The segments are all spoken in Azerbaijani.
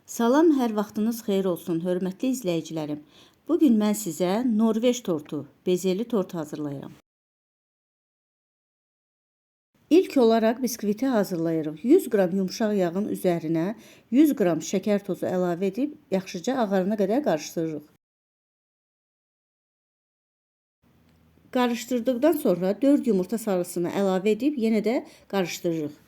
Salam, hər vaxtınız xeyir olsun, hörmətli izləyicilərim. Bugün mən sizə Norveç tortu, bezeli tort hazırlayıram. İlk olaraq biskviti hazırlayırıq. 100 qram yumşaq yağın üzərinə 100 qram şəkər tozu əlavə edib yaxşıca ağarına qədər qarışdırırıq. Qarışdırdıqdan sonra 4 yumurta sarısını əlavə edib yenə də qarışdırırıq.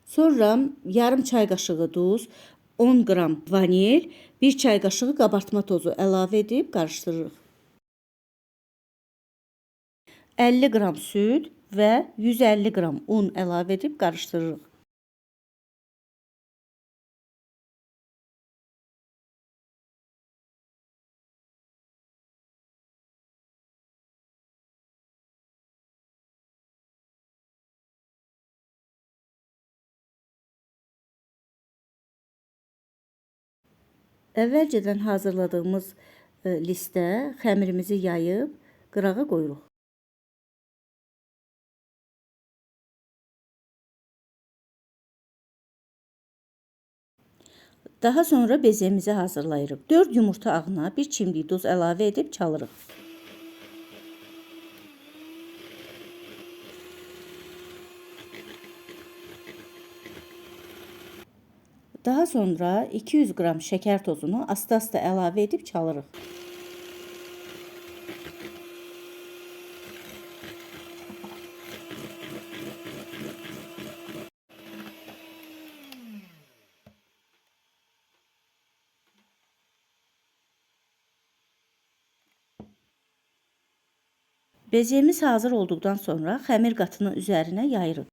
Sonra yarım çay qaşığı duz, 10 qram vanil, 1 çay qaşığı qabartma tozu əlavə edib qarışdırırıq. 50 qram süd və 150 qram un əlavə edib qarışdırırıq. Əvvəlcədən hazırladığımız listə xəmirimizi yayıb qırağa qoyuruq. Daha sonra bezemizi hazırlayırıq. 4 yumurta ağına 1 çimdik duz əlavə edib çalırıq. Daha sonra 200 qram şəkər tozunu asta-asta əlavə edib çalırıq. Bezemiz hazır olduqdan sonra xəmir qatının üzərinə yayırıq.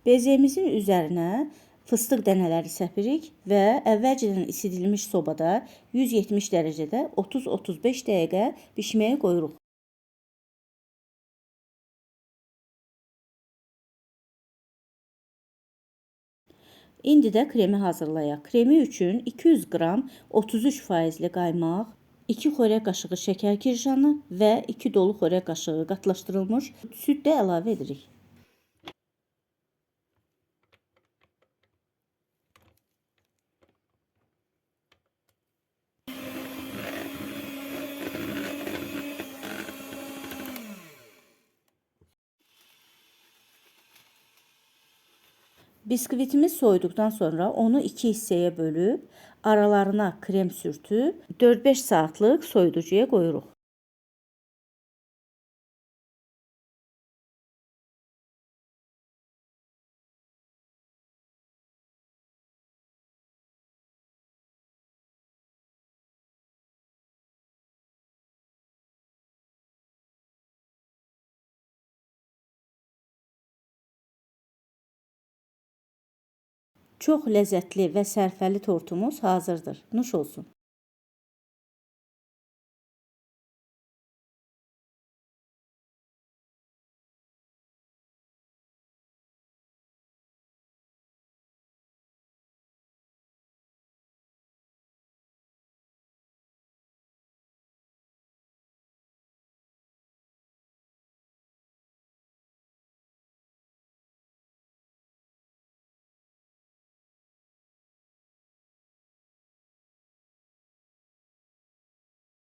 Bezemizin üzərinə fıstıq dənələri səpirik və əvvəlcədən isidilmiş sobada 170 dərəcədə 30-35 dəqiqə bişməyə qoyuruq. İndi də kremi hazırlayaq. Kremi üçün 200 qram 33%li qaymaq, 2 xörək qaşığı şəkər kirşanı və 2 dolu xörək qaşığı qatlaşdırılmış süd də əlavə edirik. Biskvitimiz soyuduqdan sonra onu 2 hissəyə bölüb, aralarına krem sürtüb 4-5 saatlıq soyuducuya qoyuruq. Çox ləzzətli və sərfəli tortumuz hazırdır. Nuş olsun.